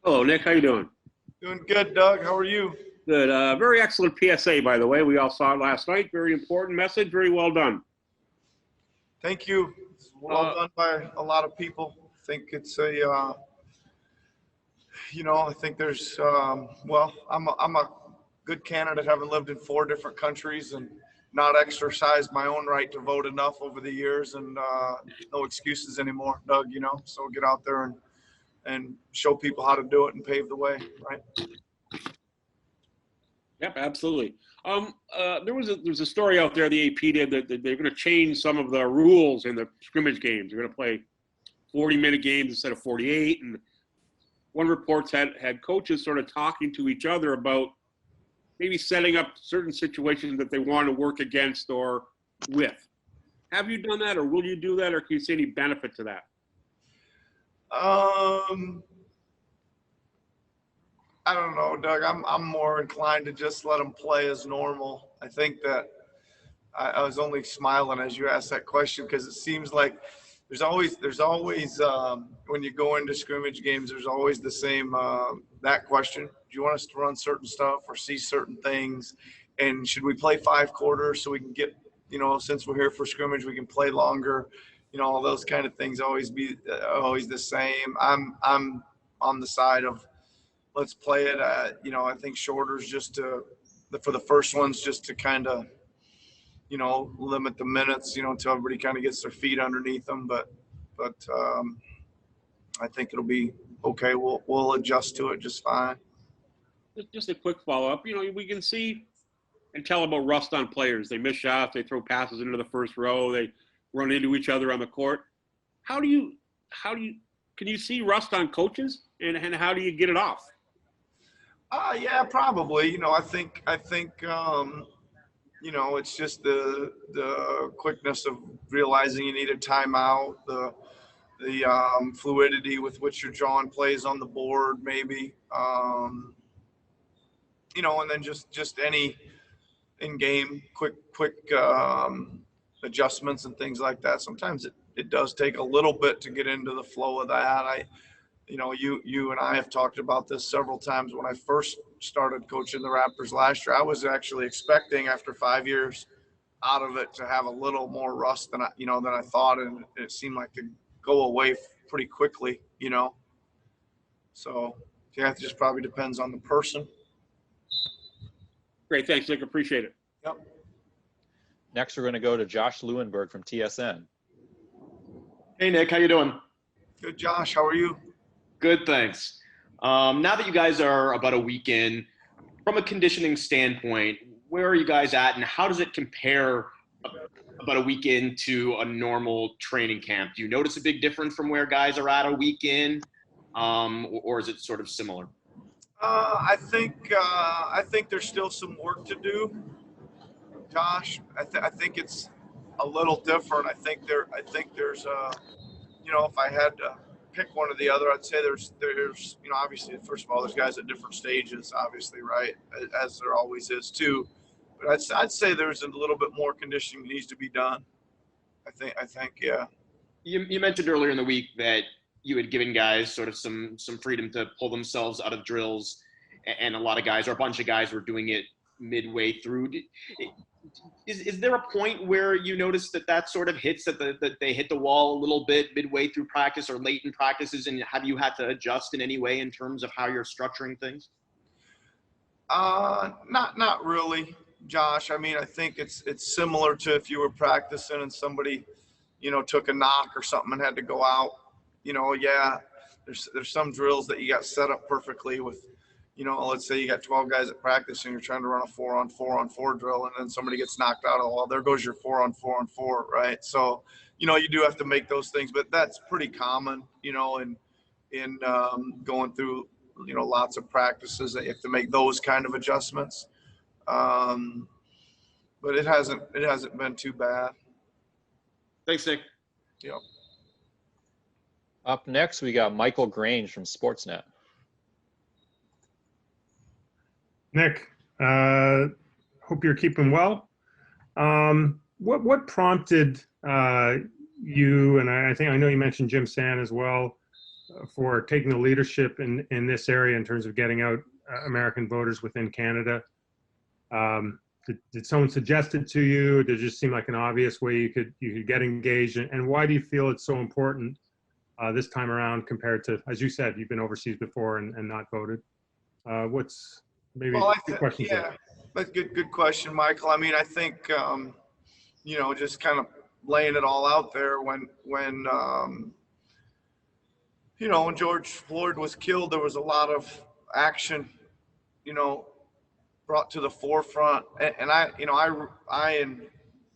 Hello, Nick. How you doing? Doing good, Doug. How are you? Good. Very excellent PSA, by the way. We all saw it last night. Very important message. Very well done. Thank you. It's well done by a lot of people. I think it's a, I think there's, I'm a good candidate, having lived in 4 different countries and not exercised my own right to vote enough over the years, and no excuses anymore, Doug, so get out there and show people how to do it and pave the way, right? Yep, absolutely. There was a story out there the AP did that they're going to change some of the rules in the scrimmage games. They're going to play 40-minute games instead of 48. And one report's had coaches sort of talking to each other about maybe setting up certain situations that they want to work against or with. Have you done that, or will you do that, or can you see any benefit to that? I don't know, Doug. I'm more inclined to just let them play as normal. I think that I was only smiling as you asked that question, because it seems like there's always when you go into scrimmage games, there's always the same that question. Do you want us to run certain stuff or see certain things? And should we play 5 quarters so we can get, since we're here for scrimmage, we can play longer? All those kind of things always the same. I'm on the side of, let's play it. I think shorter's just for the first ones, just to kind of, limit the minutes, until everybody kind of gets their feet underneath them. But I think it'll be okay. We'll adjust to it just fine. Just a quick follow-up. We can see and tell about rust on players. They miss shots. They throw passes into the first row. They run into each other on the court. Can you see rust on coaches, and how do you get it off? Yeah, probably. I think it's just the quickness of realizing you need a timeout, the fluidity with which you're drawing plays on the board, maybe, and then just any in-game quick adjustments and things like that. Sometimes it does take a little bit to get into the flow of that. You and I have talked about this several times. When I first started coaching the Raptors last year, I was actually expecting, after 5 years out of it, to have a little more rust than I thought, and it seemed like to go away pretty quickly. So yeah, it just probably depends on the person. Great, thanks, Nick. Appreciate it. Yep. Next, we're going to go to Josh Lewenberg from TSN. Hey, Nick, how you doing? Good, Josh. How are you? Good, thanks. Now that you guys are about a week in, from a conditioning standpoint, where are you guys at, and how does it compare about a week into a normal training camp? Do you notice a big difference from where guys are at a week in, or is it sort of similar? I think there's still some work to do, Josh. I think it's a little different. I think there's if I had to pick one or the other, I'd say there's obviously, first of all, there's guys at different stages, obviously, right, as there always is too. But I'd say there's a little bit more conditioning that needs to be done. I think yeah. You mentioned earlier in the week that you had given guys sort of some freedom to pull themselves out of drills, and a lot of guys, or a bunch of guys, were doing it midway through. Is there a point where you notice that sort of hits, that they hit the wall a little bit midway through practice or late in practices, and have you had to adjust in any way in terms of how you're structuring things? Not really, Josh. I mean, I think it's similar to if you were practicing and somebody, took a knock or something and had to go out. Yeah, there's some drills that you got set up perfectly with, let's say you got 12 guys at practice and you're trying to run a 4-on-4-on-4 drill, and then somebody gets knocked out. Well, there goes your 4-on-4-on-4, right? So, you do have to make those things, but that's pretty common, in going through, lots of practices, that you have to make those kind of adjustments. But it hasn't been too bad. Thanks, Nick. Yep. Up next, we got Michael Grange from Sportsnet. Nick, hope you're keeping well. What prompted you, and I know you mentioned Jim Sand as well, for taking the leadership in this area in terms of getting out American voters within Canada. Did someone suggest it to you? Did it just seem like an obvious way you could get engaged? And why do you feel it's so important this time around compared to, as you said, you've been overseas before and not voted? What's maybe Well, two questions there. that's good question, Michael. I mean, I think just kind of laying it all out there when George Floyd was killed, there was a lot of action, brought to the forefront. And I and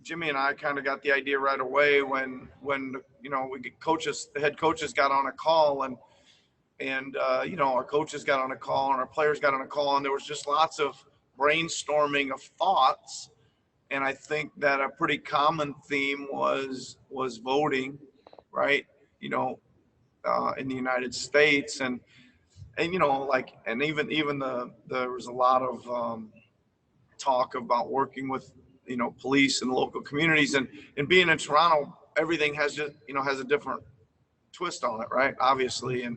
Jimmy and I kind of got the idea right away when the head coaches got on a call and our coaches got on a call and our players got on a call, and there was just lots of brainstorming of thoughts. And I think that a pretty common theme was voting, right? In the United States, and even there was a lot of talk about working with police and local communities, and being in Toronto, everything has a different twist on it, right? Obviously,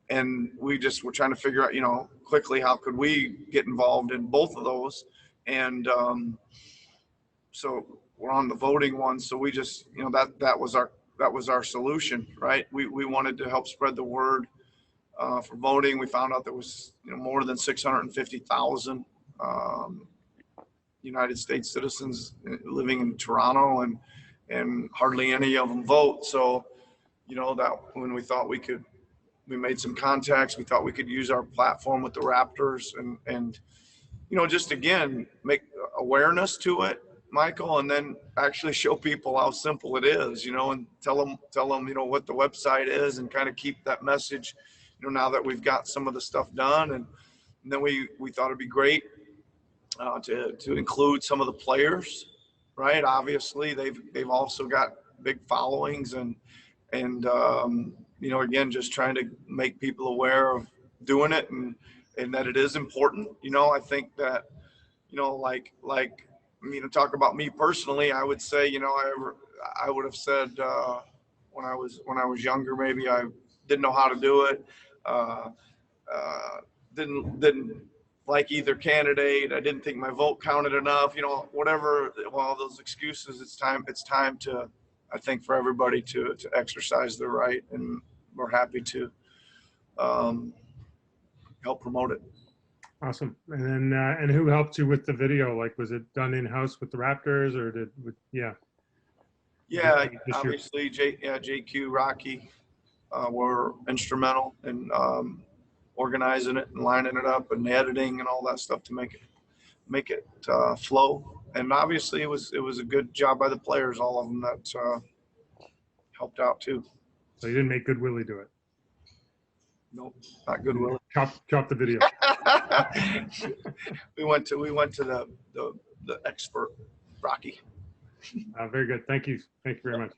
and we just were trying to figure out quickly how could we get involved in both of those, and so we're on the voting one, so we just that was our solution, right? We wanted to help spread the word for voting. We found out there was more than 650,000 United States citizens living in Toronto, and hardly any of them vote. So that when we thought we made some contacts, we thought we could use our platform with the Raptors and just again make awareness to it, Michael, and then actually show people how simple it is, and tell them, what the website is, and kind of keep that message, now that we've got some of the stuff done. And then we thought it'd be great to include some of the players, right? Obviously, they've also got big followings, and again, just trying to make people aware of doing it, and that it is important. I think that, talk about me personally, I would say, I would have said when I was younger, maybe I didn't know how to do it, didn't like either candidate. I didn't think my vote counted enough, whatever. All those excuses. It's time to, I think, for everybody to exercise their right, and we're happy to help promote it. Awesome. And then, and who helped you with the video? Like, was it done in-house with the Raptors, or yeah, obviously JQ, Rocky were instrumental in organizing it and lining it up and editing and all that stuff to make it flow. And obviously it was a good job by the players, all of them that helped out too. So you didn't make Good Willie do it? Nope, not Good Willie. Chop the video. we went to the expert, Rocky. Very good. Thank you. Thank you very much.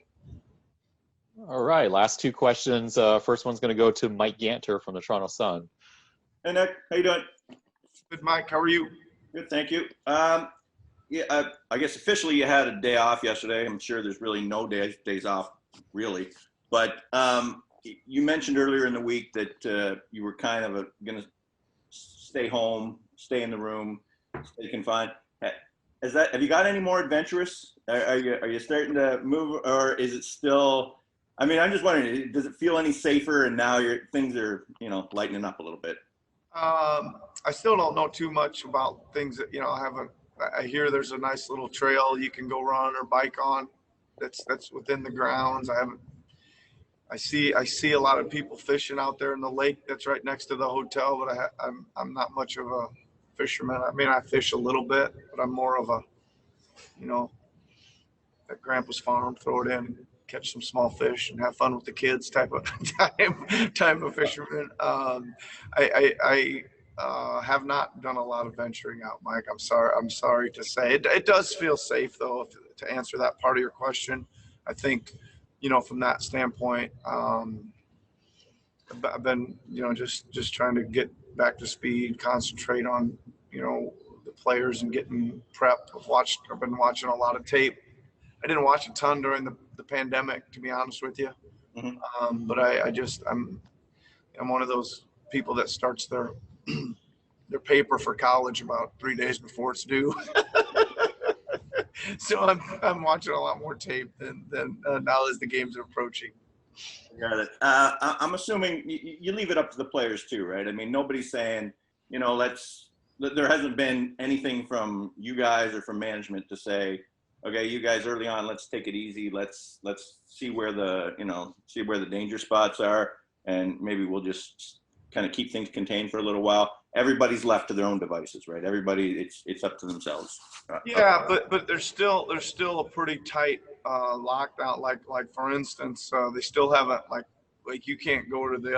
All right, last two questions. First one's going to go to Mike Ganter from the Toronto Sun. Hey, Nick. How you doing? Good, Mike. How are you? Good, thank you. I guess officially you had a day off yesterday. I'm sure there's really no days off, really. But you mentioned earlier in the week that you were kind of going to stay home, stay in the room, stay confined. Have you got any more adventurous? Are you starting to move, or is it still? I mean, I'm just wondering, does it feel any safer? And now things are, lightening up a little bit. I still don't know too much about things that I hear there's a nice little trail you can go run or bike on. That's within the grounds. I see a lot of people fishing out there in the lake that's right next to the hotel, but I'm not much of a fisherman. I mean, I fish a little bit, but I'm more of a, at Grandpa's farm, throw it in, catch some small fish and have fun with the kids type of fisherman. I have not done a lot of venturing out, Mike. I'm sorry to say. It does feel safe though, to answer that part of your question. I think, from that standpoint, I've been, just trying to get back to speed, concentrate on, the players and getting prepped. I've been watching a lot of tape. I didn't watch a ton during the pandemic, to be honest with you. Mm-hmm. But I'm I'm one of those people that starts their their paper for college about 3 days before it's due. So I'm watching a lot more tape than now as the games are approaching. Got it. I'm assuming you leave it up to the players too, right? I mean, nobody's saying, you know, there hasn't been anything from you guys or from management to say, okay, you guys early on, let's take it easy. Let's see where the danger spots are, and maybe we'll just kind of keep things contained for a little while. Everybody's left to their own devices, right? Everybody, it's up to themselves. Yeah, but there's still a pretty tight lockdown. Like for instance, they still haven't like you can't go to the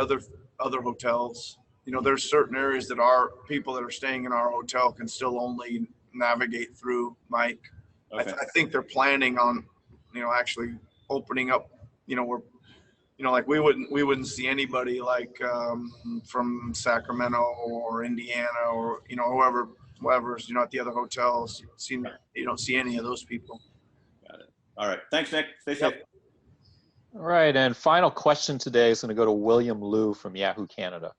other hotels. You know, there's certain areas that our people that are staying in our hotel can still only navigate through, Mike. Okay. I think they're planning on, you know, actually opening up. You know, like we wouldn't see anybody like from Sacramento or Indiana or, you know, whoever's, you know, at the other hotels. You don't see any of those people. Got it. All right. Thanks, Nick. Stay safe. All right, and final question today is going to go to William Liu from Yahoo Canada.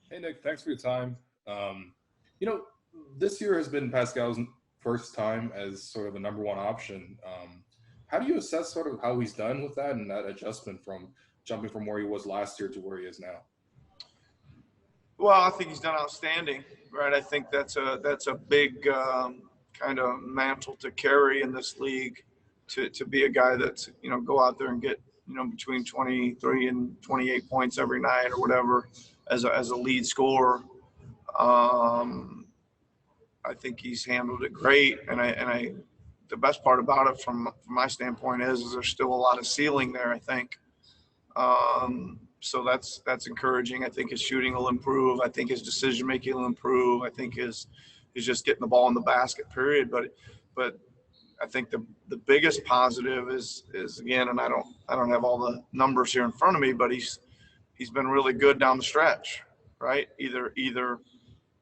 Hey, Nick, thanks for your time. You know, this year has been Pascal's first time as sort of the number one option. How do you assess sort of how he's done with that and that adjustment from jumping from where he was last year to where he is now? Well, I think he's done outstanding, right? I think that's a big kind of mantle to carry in this league, to be a guy that's, you know, go out there and get, you know, between 23 and 28 points every night or whatever as a lead scorer. I think he's handled it great, and I the best part about it from my standpoint is there's still a lot of ceiling there, I think. So that's encouraging. I think his shooting will improve. I think his decision making will improve. I think he's just getting the ball in the basket, period. But I think the biggest positive is again, and I don't have all the numbers here in front of me, but he's been really good down the stretch, right? Either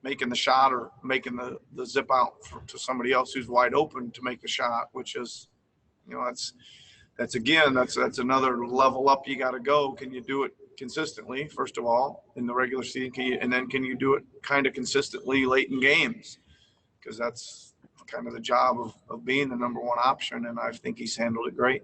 making the shot or making the zip out to somebody else who's wide open to make the shot, which is, you know, that's another level up you got to go. Can you do it consistently, first of all, in the regular season? Can you do it kind of consistently late in games? Because that's kind of the job of being the number one option, and I think he's handled it great.